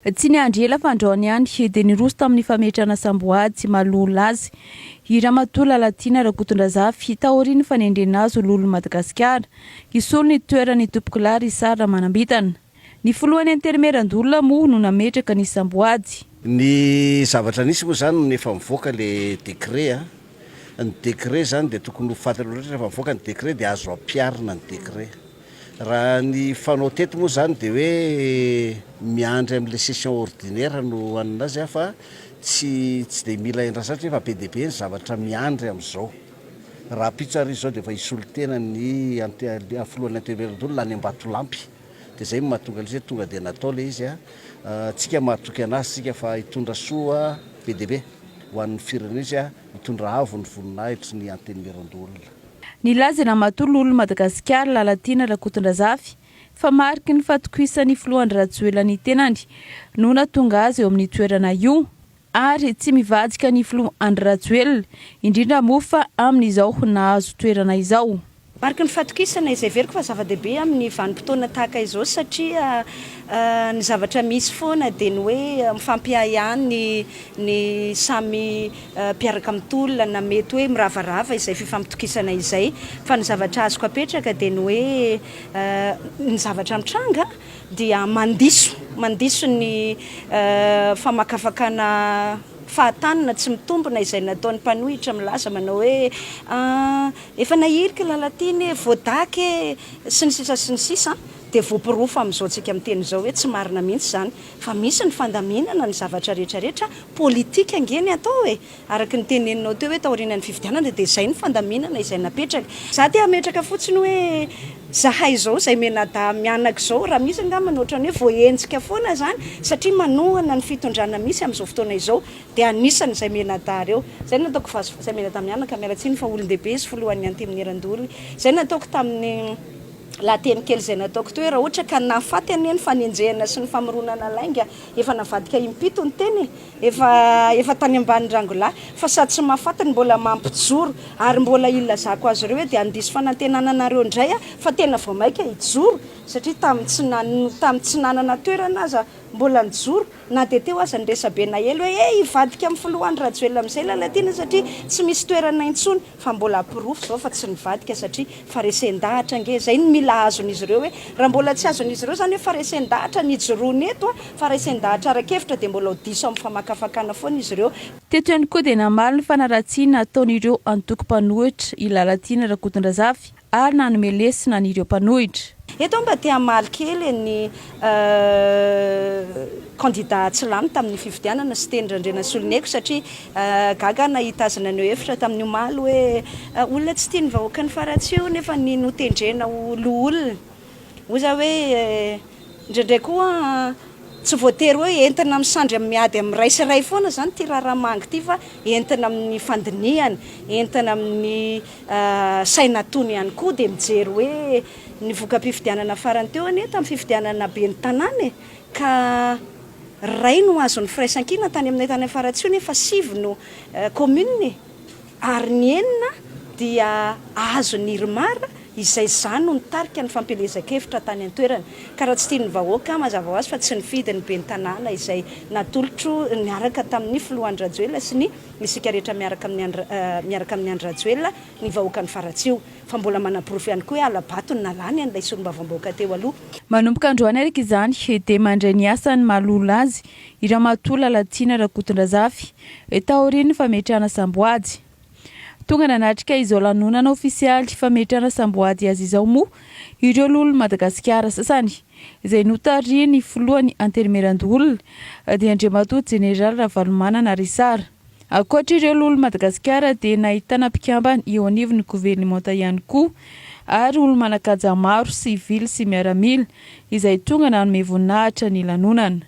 Tsy niandry ela fandraony ihany dia niroso tamin'ny fametrana Samboady tsy malolo azy. I Ramatoa Lalatina Rakotondrazafy taoriany fanendrena azy lolo Madagasikara. Isolo ny toerany Topokolary Sara Manambitana. Ny foloany anterimeran-dolona moa no nametraka ny Samboady. Ny zavatra nisy moa zany nefa mivoaka le décret ny décret zany dia tokony ho fantatra rehetra rehefa mivoaka ny décret dia azo ampiarina ny décret. Raha ny fanao teto moa zany dia hoe miandry amin'le session ordinaire no aninazy fa tsy dia mila endrasatra efa be dia be ny zavatra miandry amin'izao. Raha pitsary izao dia efa isolo tena ny foloan'ny anterimeran-dolona any Ambatolampy. Dia zay mahatonga izy tonga dia natao le izy tsika mahatoky anazy tsika fa hitondra soa be dia be ho an'ny firenena izy hitondra avo ny voninahitra ny anterimeran-dolona. Nilaza Ramatoa lolo Madagasikara Lalatina Rakotondrazafy fa mariky ny fatokisan'ny filohan'ny Rajoelina ny tenany no natonga azy eo amin'ny toerana io ary tsy mivadika ny filohan'ny Rajoelina indrindra moa fa amin'izao nahazo toerana izao. Mariky ny fatokisana izay veriko fa zava-dehibe amin'ny vanim-potoana tahaka izao satria ny zavatra misy foana dia ny hoe mifampiahany ny samy mpiaraka amin'ny tolona na mety hoe miravarava izay fifampitokisana izay fa ny zavatra azoko apetraka dia ny hoe ny zavatra mitranga dia mandiso ny famakafakana fahatanana tsy mitombona izay nataon'ny mpanohitra milaza manao hoe efa nahirika Lalatina voadaky sy ny sisa dia voapirofo amin'izao tsika miteny izao hoe tsy marina mihitsy zany fa misy ny fandaminana ny zavatra rehetrarehetra politika angeny atao araka ny teneninao teo hoe taorian'ny fifidianana dia izay ny fandaminana izay napetraka. Za dia ametraka fotsiny hoe zahay izao izay menada mianaka izao raha misy angambany ohatrany hoe voahenjika foana zany satria manohana ny fitondrana misy amin'izao fotoana izao dia anisany izay menada reo. Zay nataoko fa izay menada mianaka mialatsiny fa olon-dehibe izy foloan'ny anteministeran-dolona. Zay nataoko tamin'ny lahateny kely izay nataoko teo raha ohatra ka nafaty aneny fanenjehana sy ny famoronana lainga efa navadika impito ny teny efa tany ambany rangolahy fa sady tsy mahafatiny mbola mampijoro ary mbola ilazako azy ireo dia andiso fanantenananareo indray fa tena vao maika hijoro satria tamin'ny tsy nanana toerana aza mbola nijoro na dia teo aza nyresabe na elo hoe hivadika amin'ny filohan'ny Rajoelina amin'izay Lalatina satria tsy misy toerana intsony fa mbola apirofo zao fa tsy nivadika satria faresen-dahatra ange zay ny mila azon'izy ireo hoe raha mbola tsy azon'izy ireo zany hoe faresen-dahatra nijoroany eto faresen-dahatra arakevitra dia mbola diso amin'ny famakafakana foana izy ireo. Teto ihany koa dia namaly ny fanaratsiana ataon'ireo antoko-mpanohitra i Lalatina Rakotondrazafy ary nanome lesona an'ireo mpanohitra. Eto mba tia maly kely ny candidat tsy lany tamin'ny fifidianana sy tendrandrena soloneko satria gaga nahita azy naneo hevitra tamin'ny omaly hoe olona tsy tia ny vahoaka ny faratsio nefa ny notendrena olo olona oza hoe indraindray koa tsy voatery hoe entina misandry amin'ny miady amin'ny ray sy ray foana zany ty raharamangy ty fa entina amin'ny fandiniana entina amin'ny sainatony ihany koa dia mijery hoe ny voka-pifidianana farany teo ane tamin'ny fifidianana be ny tanàna ka ray no azon'ny firaisan-kina tany aminay tany faratsio nefa sivy no commune ary ny enina dia azon'ny Irmara izay zany no nitarika ny fampelezan-kevitra tany an-toerana ka raha tsy tia ny vahoaka mazava ho azy fa tsy nifidy ny be ny tanàna izay natolotro niaraka tamin'ny filohan'ny Rajoelina sy ny isika rehetra miaraka amin'ny andry Rajoelina ny vahoaka ny faratsio fa mbola manapirofo ihany koa hoe alabato ny nalany an'ilay solombavam-bahoaka teo aloha. Manomboka androany araka izany dia mandray ny asany malolo azy i Ramatoa Lalatina Rakotondrazafy taorian'ny fametrahana Samboady. Tonga nanatrika izao lanonana ofisialy fametrahana Samboady azy izao moa ireo lolo Madagasikara sasany izay notaria ny filohan'ny anterimeran-dolona dia Andriamatoa Jeneraly Ravalomanana Risara. Ankoatra ireo lolo Madagasikara dia nahitana mpikambana eo anivon'ny gouvernemanta ihany koa ary olo manakaja maro sivily sy miaramila izay tonga nanome voninahitra ny lanonana.